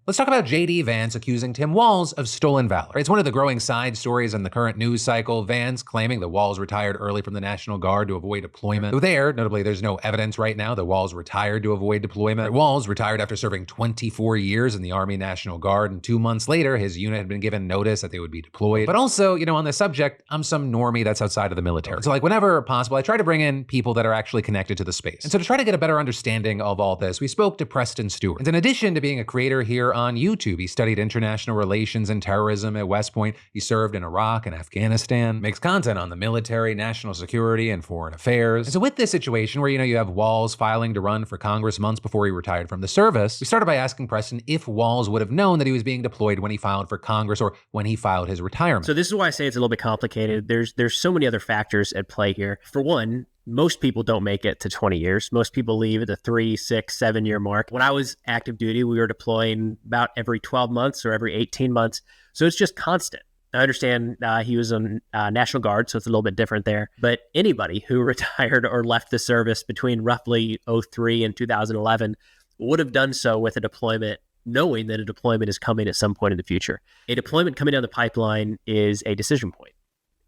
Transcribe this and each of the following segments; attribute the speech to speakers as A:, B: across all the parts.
A: Let's talk about JD Vance accusing Tim Walz of stolen valor. It's one of the growing side stories in the current news cycle. Vance claiming that Walz retired early from the National Guard to avoid deployment. Though notably, there's no evidence right now that Walz retired to avoid deployment. Walz retired after serving 24 years in the Army National Guard, and 2 months later, his unit had been given notice that they would be deployed. But also, on the subject, I'm some normie that's outside of the military. So whenever possible, I try to bring in people that are actually connected to the space. And so to try to get a better understanding of all this, we spoke to Preston Stewart. And in addition to being a creator here on YouTube, he studied international relations and terrorism at West Point. He served in Iraq and Afghanistan, makes content on the military, national security, and foreign affairs. And so with this situation where, you have Walz filing to run for Congress months before he retired from the service, we started by asking Preston if Walz would have known that he was being deployed when he filed for Congress or when he filed his retirement.
B: So this is why I say it's a little bit complicated. There's so many other factors at play here. For one, most people don't make it to 20 years. Most people leave at the 3, 6, 7-year mark. When I was active duty, we were deploying about every 12 months or every 18 months. So it's just constant. I understand he was on National Guard, so it's a little bit different there. But anybody who retired or left the service between roughly 2003 and 2011 would have done so with a deployment, knowing that a deployment is coming at some point in the future. A deployment coming down the pipeline is a decision point.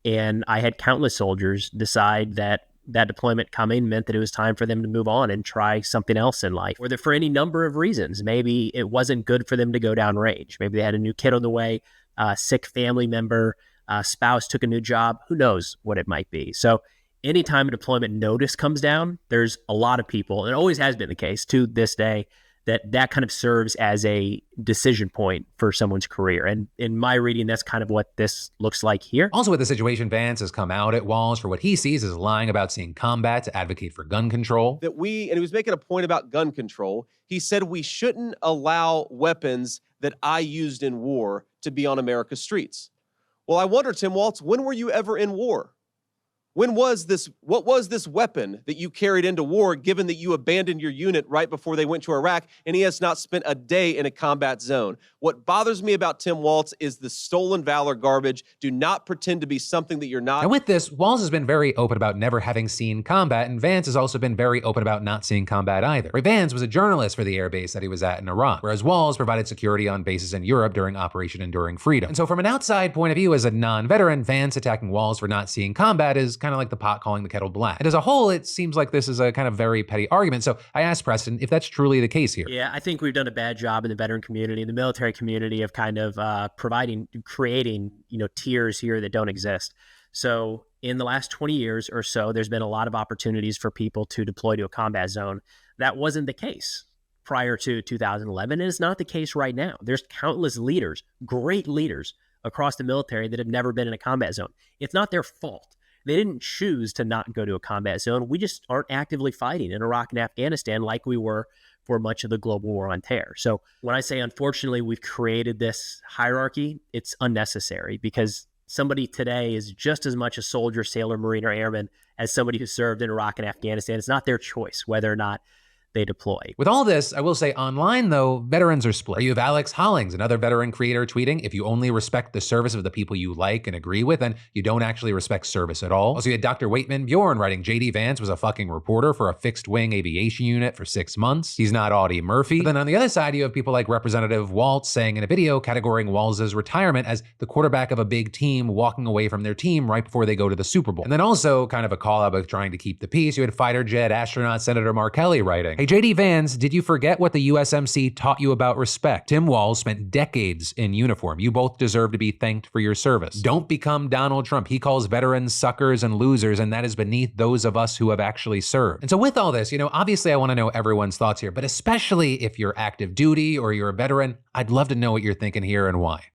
B: And I had countless soldiers decide that deployment coming meant that it was time for them to move on and try something else in life, or that for any number of reasons. Maybe it wasn't good for them to go down range. Maybe they had a new kid on the way, a sick family member, spouse took a new job. Who knows what it might be? So anytime a deployment notice comes down, there's a lot of people, and it always has been the case to this day, that kind of serves as a decision point for someone's career. And in my reading, that's kind of what this looks like here.
A: Also with the situation, Vance has come out at Walz for what he sees as lying about seeing combat to advocate for gun control.
C: And he was making a point about gun control. He said we shouldn't allow weapons that I used in war to be on America's streets. Well, I wonder, Tim Walz, when were you ever in war? What was this weapon that you carried into war, given that you abandoned your unit right before they went to Iraq, and he has not spent a day in a combat zone? What bothers me about Tim Walz is the stolen valor garbage. Do not pretend to be something that you're not.
A: And with this, Walz has been very open about never having seen combat, and Vance has also been very open about not seeing combat either. Vance was a journalist for the air base that he was at in Iraq, whereas Walz provided security on bases in Europe during Operation Enduring Freedom. And so from an outside point of view, as a non-veteran, Vance attacking Walz for not seeing combat is kind of like the pot calling the kettle black. And as a whole, it seems like this is a kind of very petty argument. So I asked Preston if that's truly the case here.
B: Yeah, I think we've done a bad job in the veteran community, the military community, of kind of creating, tiers here that don't exist. So in the last 20 years or so, there's been a lot of opportunities for people to deploy to a combat zone. That wasn't the case prior to 2011, and it's not the case right now. There's countless leaders, great leaders across the military that have never been in a combat zone. It's not their fault. They didn't choose to not go to a combat zone. We just aren't actively fighting in Iraq and Afghanistan like we were for much of the global war on terror. So when I say, unfortunately, we've created this hierarchy, it's unnecessary, because somebody today is just as much a soldier, sailor, Marine, or airman as somebody who served in Iraq and Afghanistan. It's not their choice whether or not they deploy.
A: With all this, I will say online, though, veterans are split. You have Alex Hollings, another veteran creator, tweeting, if you only respect the service of the people you like and agree with, then you don't actually respect service at all. Also, you had Dr. Waitman Bjorn writing, JD Vance was a fucking reporter for a fixed-wing aviation unit for 6 months. He's not Audie Murphy. But then on the other side, you have people like Representative Walz saying in a video, categorizing Walz's retirement as the quarterback of a big team walking away from their team right before they go to the Super Bowl. And then also, kind of a call out about trying to keep the peace, you had fighter jet astronaut Senator Mark Kelly writing, hey, JD Vance, did you forget what the USMC taught you about respect? Tim Walz spent decades in uniform. You both deserve to be thanked for your service. Don't become Donald Trump. He calls veterans suckers and losers, and that is beneath those of us who have actually served. And so with all this, obviously I want to know everyone's thoughts here, but especially if you're active duty or you're a veteran, I'd love to know what you're thinking here and why.